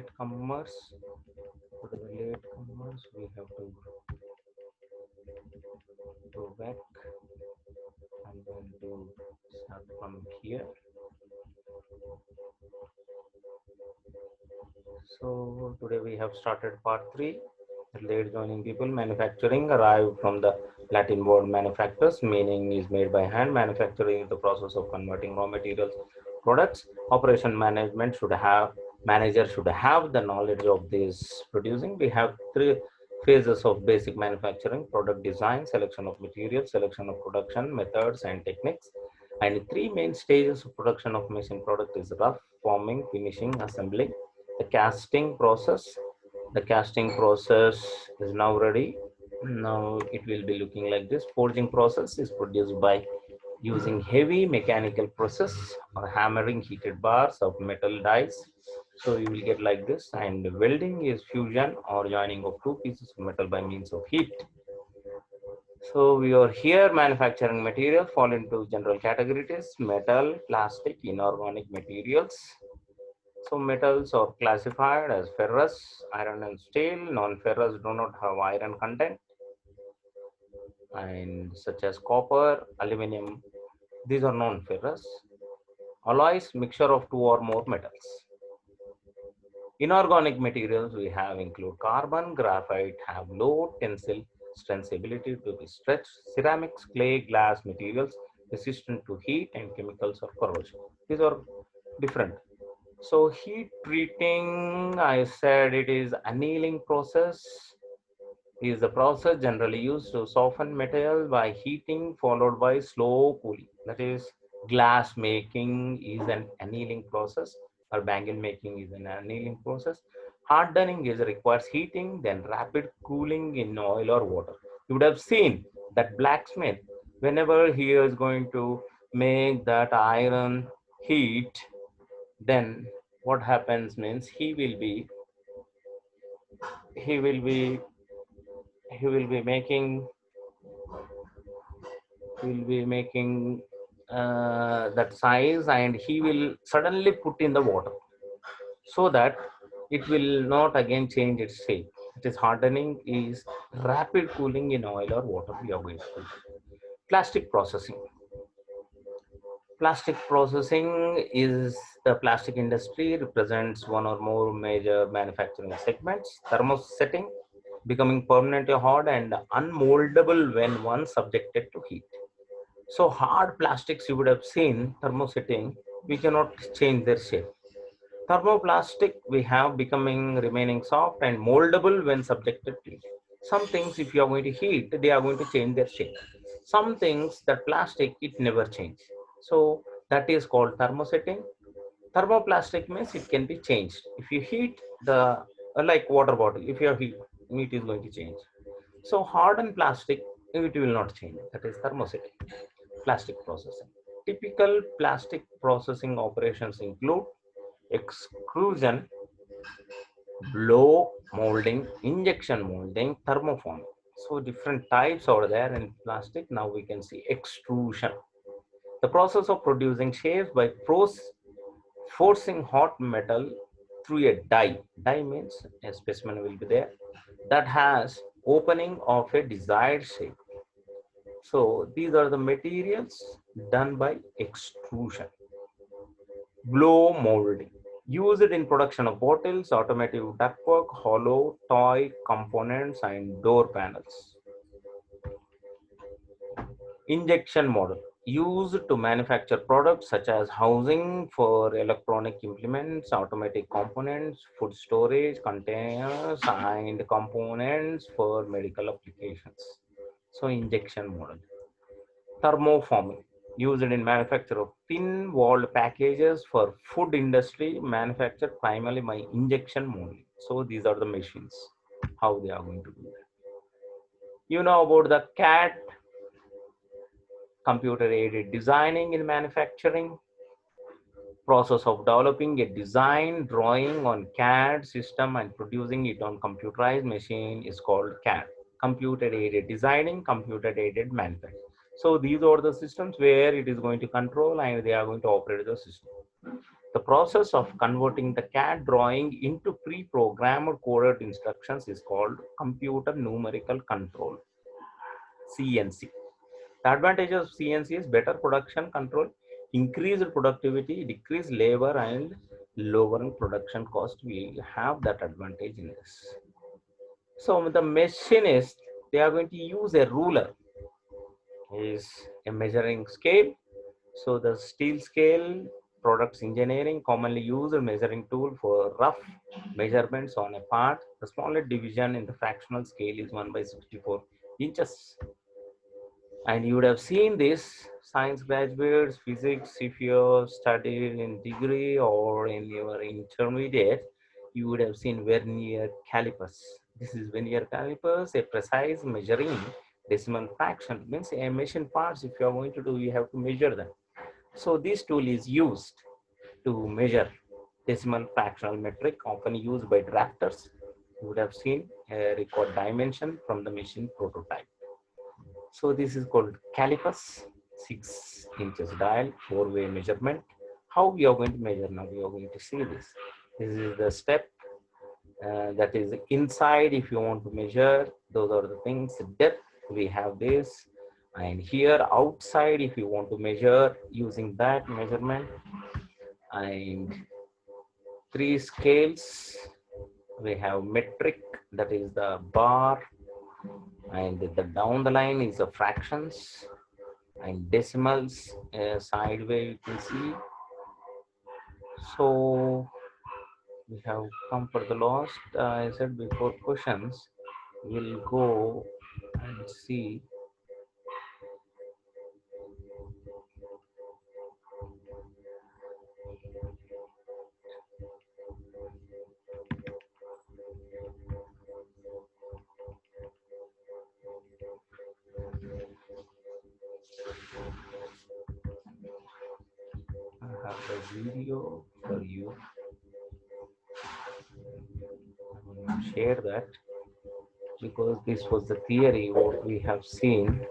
latecomers. For the latecomers, we have to go back and then to start from here. So today we have started part 3. Late joining people. Manufacturing arrived from the Latin word manufactus, meaning is made by hand. Manufacturing is the process of converting raw materials products. Operation management should have manager should have the knowledge of this producing. We have 3 phases of basic manufacturing: product design, selection of materials, selection of production methods and techniques. And 3 main stages of production of machine product is rough, forming, finishing, assembling. The casting process. The casting process is now ready. Now it will be looking like this. Forging process is produced by using heavy mechanical process or hammering heated bars of metal dies. So you will get like this. And welding is fusion or joining of 2 pieces of metal by means of heat. So we are here manufacturing materials fall into general categories: metal, plastic, inorganic materials. So metals are classified as ferrous, iron and steel. Non-ferrous do not have iron content, and such as copper, aluminum. These are non-ferrous. Alloys, mixture of 2 or more metals. Inorganic materials we have include carbon, graphite have low tensile strength, ability to be stretched. Ceramics, clay, glass materials resistant to heat and chemicals or corrosion. These are different. So heat treating, I said it is annealing process, is the process generally used to soften metal by heating followed by slow cooling. That is, glass making is an annealing process, or bangle making is an annealing process. Hardening is requires heating, then rapid cooling in oil or water. You would have seen that blacksmith, whenever he is going to make that iron heat, then what happens means he will be he will be making he will be making that size, and he will suddenly put in the water so that it will not again change its shape. It is hardening is rapid cooling in oil or water. We are going to do. Plastic processing. Plastic processing is the plastic industry represents one or more major manufacturing segments. Thermosetting, becoming permanently hard and unmoldable when once subjected to heat. So hard plastics you would have seen thermosetting, we cannot change their shape. Thermoplastic we have becoming remaining soft and moldable when subjected to heat. Some things if you are going to heat, they are going to change their shape. Some things that plastic it never change. So that is called thermosetting. Thermoplastic means it can be changed. If you heat the like water bottle, if you heat, it is going to change. So hardened plastic, it will not change. That is thermosetting. Plastic processing. Typical plastic processing operations include extrusion, blow molding, injection molding, thermoforming. So different types are there in plastic. Now we can see extrusion. The process of producing shapes by forcing hot metal through a die. Die means a specimen will be there that has opening of a desired shape. So these are the materials done by extrusion. Blow molding. Used in production of bottles, automotive ductwork, hollow, toy components, and door panels. Injection model. Used to manufacture products such as housing for electronic implements, automatic components, food storage, containers, and components for medical applications. So injection model. Thermoforming, used in manufacture of thin walled packages for food industry, manufactured primarily by injection molding. So these are the machines, how they are going to do that. You know about the CAD, computer aided designing in manufacturing. Process of developing a design drawing on CAD system and producing it on computerized machine is called CAD. Computer aided designing, computer aided manufacturing. So these are the systems where it is going to control and they are going to operate the system. The process of converting the CAD drawing into pre-programmed coded instructions is called computer numerical control, CNC. The advantages of CNC is better production control, increased productivity, decreased labor, and lowering production cost. We have that advantage in this. So the machinist, they are going to use a ruler, is a measuring scale. So the steel scale products engineering commonly use a measuring tool for rough measurements on a part. The smallest division in the fractional scale is 1 by 64 inches. And you would have seen this, science graduates, physics, if you studied in degree or in your intermediate, you would have seen vernier calipers. This is vernier calipers, a precise measuring decimal fraction. Means a machine parts, if you are going to do, you have to measure them. So this tool is used to measure decimal fractional metric, often used by drafters. You would have seen a record dimension from the machine prototype. So this is called calipers, 6 inches dial, 4-way measurement. How we are going to measure now? We are going to see this. This is the step that is inside. If you want to measure, those are the things. Depth, we have this. And here outside, if you want to measure using that measurement, and 3 scales. We have metric, that is the bar, and the down the line is the fractions, and decimals sideway you can see. So we have come for the last. I said before questions, we'll go and see. I have a video for you. I will share that because this was the theory what we have seen.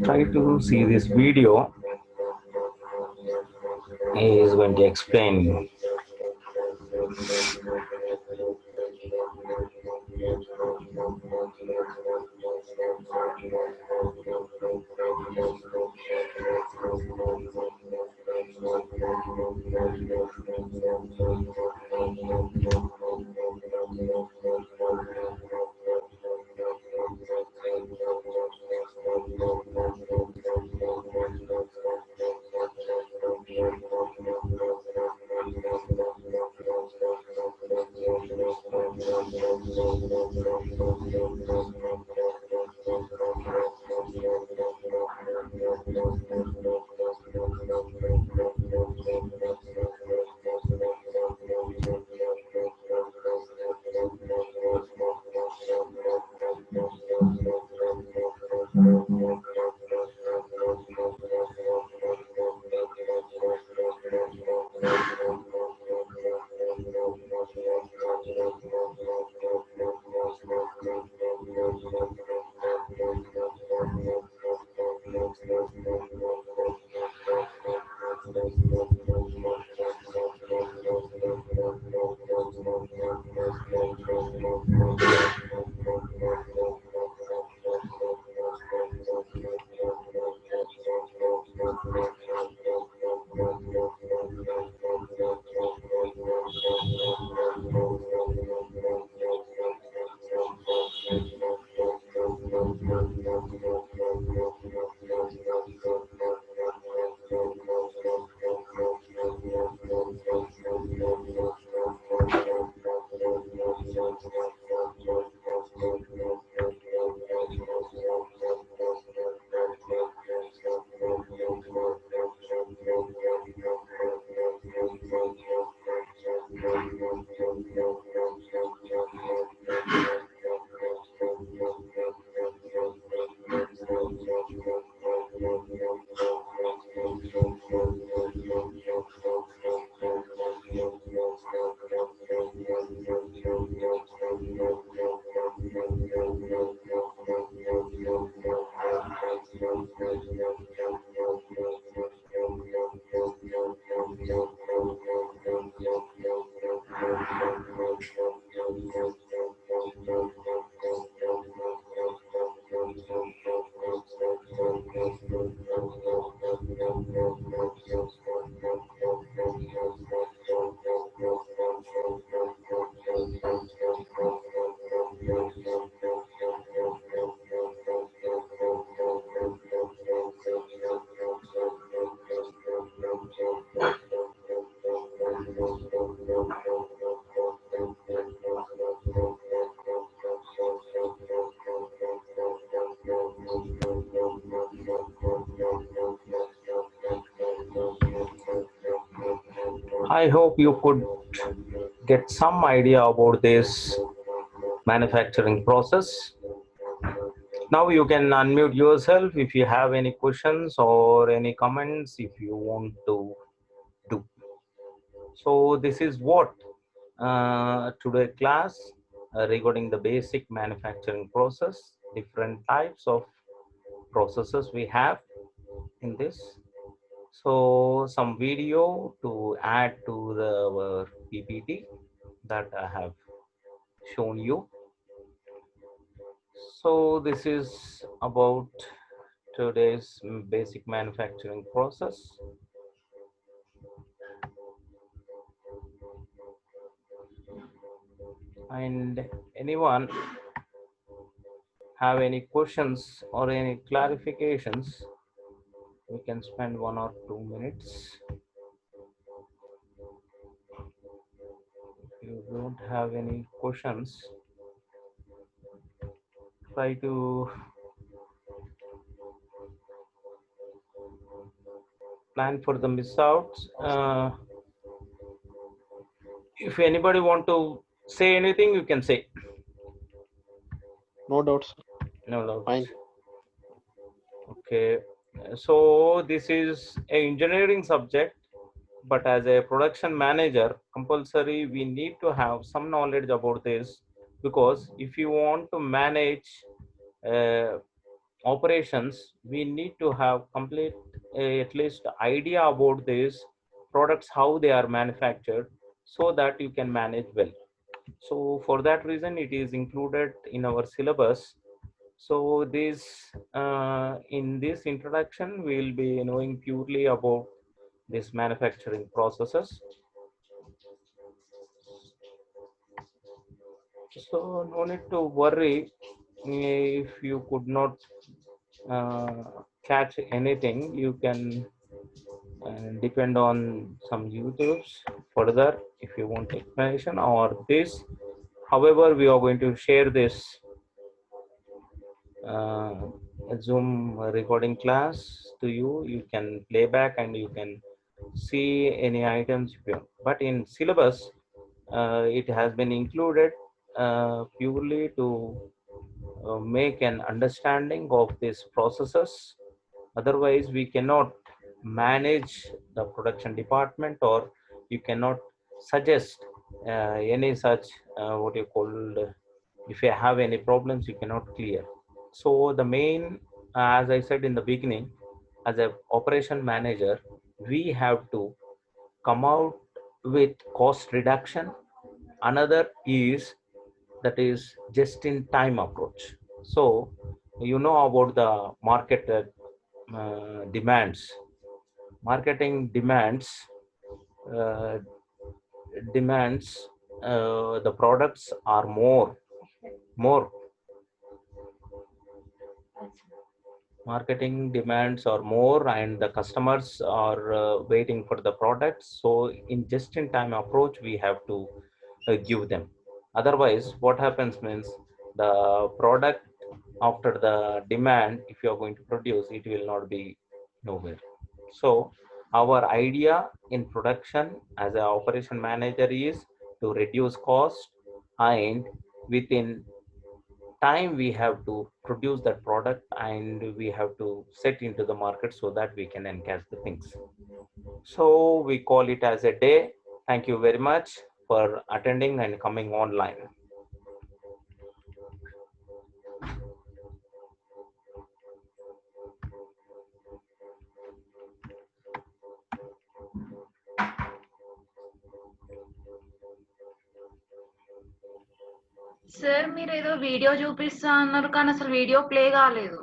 Try to see this video. He is going to explain. I hope you could get some idea about this manufacturing process. Now you can unmute yourself if you have any questions or any comments if you want to do. So this is what today class regarding the basic manufacturing process, different types of processes we have in this. So some video to add to the PPT that I have shown you. So this is about today's basic manufacturing process. And anyone have any questions or any clarifications, we can spend 1 or 2 minutes. If you don't have any questions, try to plan for the miss outs. If anybody want to say anything, you can say. No doubts. No doubts. Fine. Okay. So this is a engineering subject, but as a production manager, compulsory we need to have some knowledge about this, because if you want to manage operations, we need to have complete at least idea about these products, how they are manufactured, so that you can manage well. So for that reason it is included in our syllabus. So this in this introduction we will be knowing purely about this manufacturing processes. So no need to worry if you could not catch anything. You can depend on some YouTubes further if you want explanation or this. However, we are going to share this uh, Zoom recording class to you. You can play back and you can see any items if you want. But in syllabus, it has been included purely to make an understanding of these processes. Otherwise, we cannot manage the production department, or you cannot suggest any such what you call, if you have any problems, you cannot clear. So the main, as I said in the beginning, as a operation manager, we have to come out with cost reduction. Another is, that is just in time approach. So you know about the market demands. Marketing uh, demands the products are more. Marketing demands are more and the customers are waiting for the products. So in just in time approach we have to give them. Otherwise what happens means, the product after the demand, if you are going to produce, it will not be nowhere. So our idea in production as an operation manager is to reduce cost, and within time we have to produce that product and we have to set into the market so that we can encash the things. So we call it as a day. Thank you very much for attending and coming online. Sir మీరు ఏదో video చూపిస్తా అన్నారు కానీ అసలు video play కాలేదు.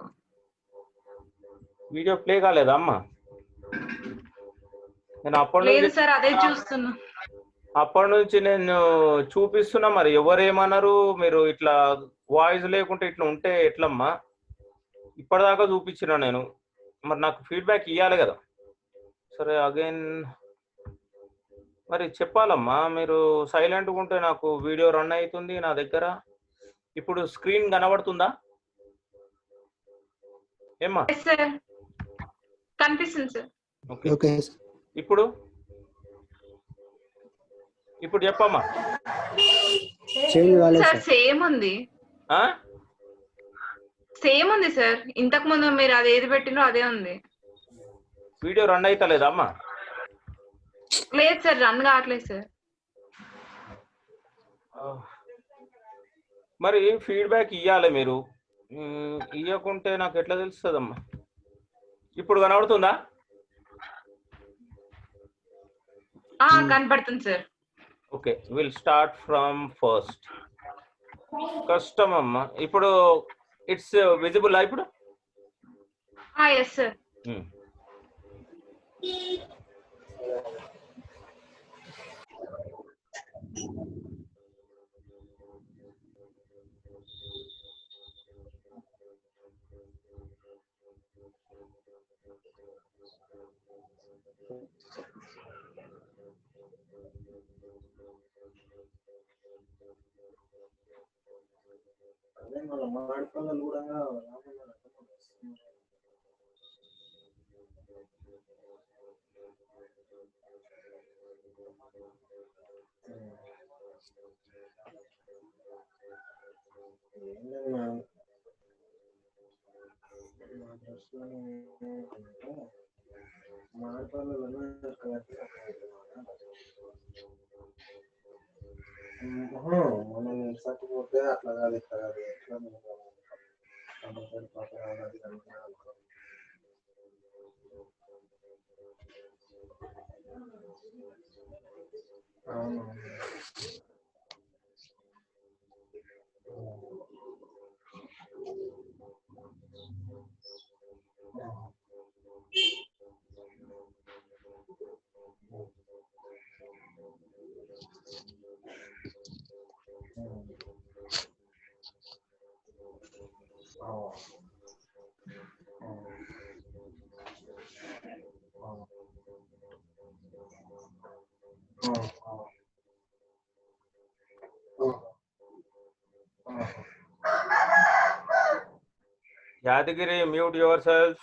Video play కాలేదా అమ్మా? నేను లేదు సార్, అదే చూస్తున్నా. అప్పటి నుంచి నేను చూపిస్తున్నా, మరి ఎవరేమన్నారు? మీరు ఇట్లా వాయిస్ లేకుంటే ఇట్లా ఉంటే ఎట్లమ్మా? ఇప్పటిదాకా చూపించిన నేను, మరి నాకు ఫీడ్బ్యాక్ ఇవ్వాలి కదా. సరే అగైన్ మరి చెప్పాలమ్మా. మీరు సైలెంట్గా ఉంటే నాకు వీడియో రన్ అవుతుంది నా దగ్గర. ఇప్పుడు స్క్రీన్ కనబడుతుందా ఏమ్మా? సార్ కనిపిస్తుంది సార్. ఓకే, ఇప్పుడు ఇప్పుడు చెప్పమ్మా. సార్ సేమ్ ఉంది, సేమ్ ఉంది సార్. ఇంతకు ముందు మీరు అది ఏది పెట్టినో అదే ఉంది. వీడియో రన్ అవుతలేదా అమ్మా? లేదు సార్, రన్ కావట్లేదు సార్. మరి ఫీడ్బ్యాక్ ఇవ్వాలి మీరు. ఇవ్వకుంటే నాకు ఎట్లా తెలుస్తుందమ్మా? ఇప్పుడు కనబడుతుందా? కనపడుతుంది sir. Okay, will start from first. కష్టం అమ్మా. ఇప్పుడు ఇట్స్ విజిబుల్ ఇప్పుడు? Yes sir. Yadagiri, mute yourself.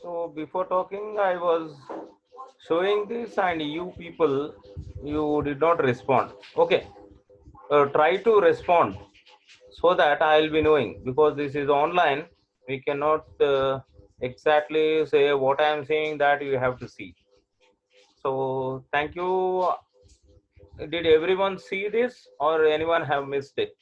So before talking, I was showing this, and you people, you did not respond. Okay, try to respond so that I'll be knowing, because this is online. We cannot exactly say what I am saying, that you have to see. So thank you. Did everyone see this, or anyone have missed it?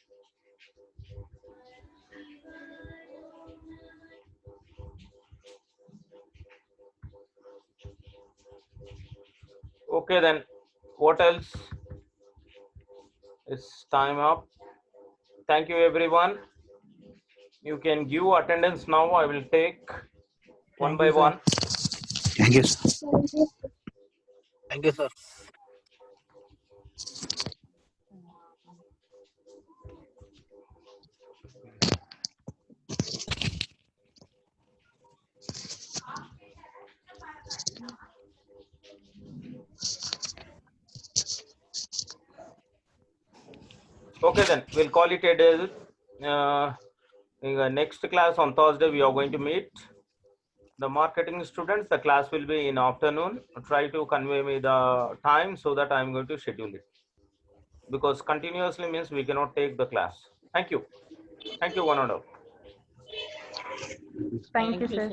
Okay, then what else? It's time up. Thank you, everyone. You can give attendance now. I will take one by one. Thank you, sir. Thank you, sir. Okay, then we'll call it a day. In the next class on Thursday, we are going to meet the marketing students. The class will be in afternoon. Try to convey me the time so that I'm going to schedule it, because continuously means we cannot take the class. Thank you. Thank you, one and all. Thank you, sir.